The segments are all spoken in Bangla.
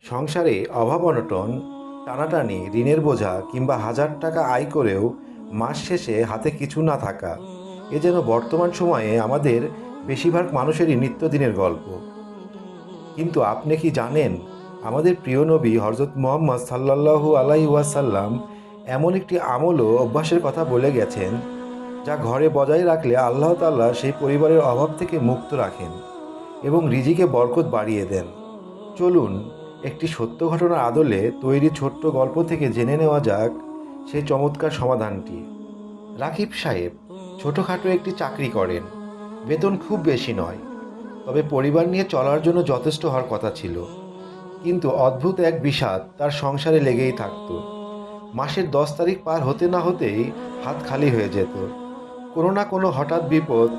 সংসারে অভাব অনটন, টানাটানি, ঋণের বোঝা কিংবা হাজার টাকা আয় করেও মাস শেষে হাতে কিছু না থাকা, এ যেন বর্তমান সময়ে আমাদের বেশিরভাগ মানুষেরই নিত্যদিনের গল্প। কিন্তু আপনি কি জানেন, আমাদের প্রিয় নবী হজরত মুহাম্মদ সাল্লাল্লাহু আলাইহি ওয়াসাল্লাম এমন একটি আমল ও অভ্যাসের কথা বলে গেছেন, যা ঘরে বজায় রাখলে আল্লাহ তাআলা সেই পরিবারের অভাব থেকে মুক্ত রাখেন এবং রিজিকে বরকত বাড়িয়ে দেন। চলুন, একটি সত্য ঘটনার আদলে তৈরি ছোট্ট গল্প থেকে জেনে নেওয়া যাক সেই চমৎকার সমাধানটি। রাকিব সাহেব ছোটোখাটো একটি চাকরি করেন। বেতন খুব বেশি নয়, তবে পরিবার নিয়ে চলার জন্য যথেষ্ট হওয়ার কথা ছিল। কিন্তু অদ্ভুত এক বিষাদ তার সংসারে লেগেই থাকত। মাসের 10 তারিখ পার হতে না হতেই হাত খালি হয়ে যেত। কোনো না কোনো হঠাৎ বিপদ,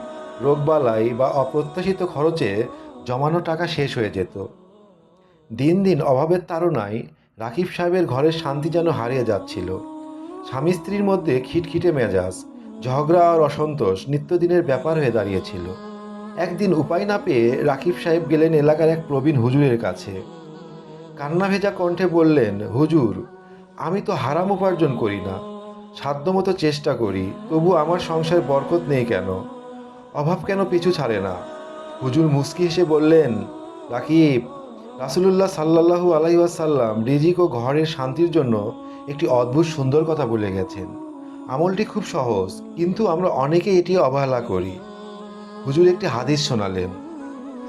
রোগবালাই বা অপ্রত্যাশিত খরচে জমানো টাকা শেষ হয়ে যেত। দিন দিন অভাবের তাড়নায় রাকিব সাহেবের ঘরের শান্তি যেন হারিয়ে যাচ্ছিল। স্বামী স্ত্রীর মধ্যে খিটখিটে মেজাজ, ঝগড়া আর অসন্তোষ নিত্যদিনের ব্যাপার হয়ে দাঁড়িয়েছিল। একদিন উপায় না পেয়ে রাকিব সাহেব গেলেন এলাকার এক প্রবীণ হুজুরের কাছে। কান্না ভেজা কণ্ঠে বললেন, হুজুর, আমি তো হারাম উপার্জন করি না, সাধ্যমতো চেষ্টা করি, তবু আমার সংসারে বরকত নেই কেন? অভাব কেন পিছু ছাড়ে না? হুজুর মুচকি হেসে বললেন, রাকিব, রাসূলুল্লাহ সাল্লাল্লাহু আলাইহি ওয়াসাল্লাম রিজিক ও ঘরের শান্তির জন্য একটি অদ্ভুত সুন্দর কথা বলে গেছেন। আমলটি খুব সহজ, কিন্তু আমরা অনেকে এটি অবহেলা করি। হুজুর একটি হাদিস শোনালেন।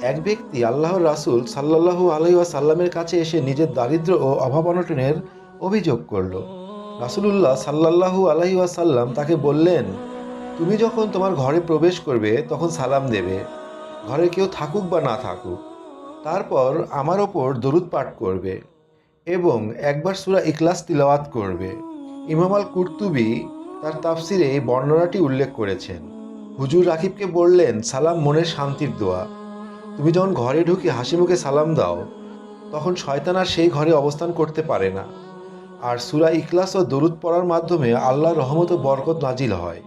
এক ব্যক্তি আল্লাহর রাসূল সাল্লাল্লাহু আলাইহি ওয়াসাল্লামের কাছে এসে নিজের দারিদ্র্য ও অভাব অনটনের অভিযোগ করল। রাসূলুল্লাহ সাল্লাল্লাহু আলাইহি ওয়াসাল্লাম তাকে বললেন, তুমি যখন তোমার ঘরে প্রবেশ করবে তখন সালাম দেবে, ঘরে কেউ থাকুক বা না থাকুক। তারপর আমার ওপর দরুদ পাঠ করবে এবং একবার সূরা ইখলাস তিলাওয়াত করবে। ইমাম আল কুরতুবী তার তাফসিরে এই বর্ণনাটি উল্লেখ করেছেন। হুজুর রাকিবকে বললেন, সালাম মনের শান্তির দোয়া। তুমি যখন ঘরে ঢুকে হাসি মুখে সালাম দাও, তখন শয়তান আর সেই ঘরে অবস্থান করতে পারে না। আর সূরা ইখলাস ও দরুদ পড়ার মাধ্যমে আল্লাহর রহমত ও বরকত নাজিল হয়।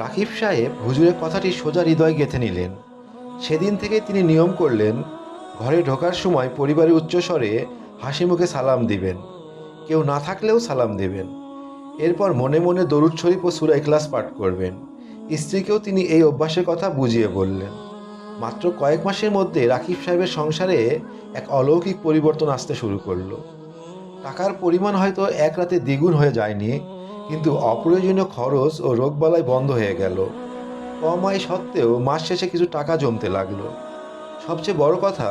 রাকিব সাহেব হুজুরের কথাটি সোজা হৃদয়ে গেঁথে নিলেন। সেদিন থেকে তিনি নিয়ম করলেন, ঘরে ঢোকার সময় পরিবারের উচ্চস্বরে হাসি মুখে সালাম দিবেন, কেউ না থাকলেও সালাম দেবেন। এরপর মনে মনে দরুদ শরীফ ও সূরা ইখলাস পাঠ করবেন। স্ত্রীকেও তিনি এই অভ্যাসের কথা বুঝিয়ে বললেন। মাত্র কয়েক মাসের মধ্যে রাকিব সাহেবের সংসারে এক অলৌকিক পরিবর্তন আসতে শুরু করলো। টাকার পরিমাণ হয়তো এক রাতে দ্বিগুণ হয়ে যায়নি, কিন্তু অপ্রয়োজনীয় খরচ ও রোগবালাই বন্ধ হয়ে গেল। কম আয় সত্ত্বেও মাস শেষে কিছু টাকা জমতে লাগলো। সবচেয়ে বড় কথা,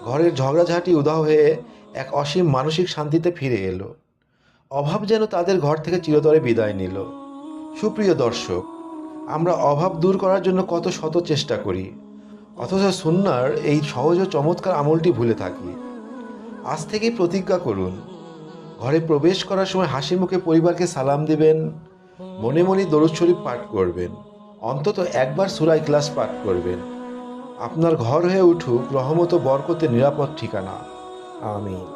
ঘরের ঝগড়াঝাঁটি উধাও হয়ে এক অসীম মানসিক শান্তিতে ফিরে এলো। অভাব যেন তাদের ঘর থেকে চিরতরে বিদায় নিল। সুপ্রিয় দর্শক, আমরা অভাব দূর করার জন্য কত শত চেষ্টা করি, অথচ সুন্নাহর এই সহজ ও চমৎকার আমলটি ভুলে থাকি। আজ থেকেই প্রতিজ্ঞা করুন, ঘরে প্রবেশ করার সময় হাসি মুখে পরিবারকে সালাম দিবেন, মনে মনে দরুদ শরীফ পাঠ করবেন, অন্তত একবার সূরা ইখলাস পাঠ করবেন। আপনার ঘর হয়ে উঠুক রহমত ও বরকতের নিরাপদ ঠিকানা। আমিন।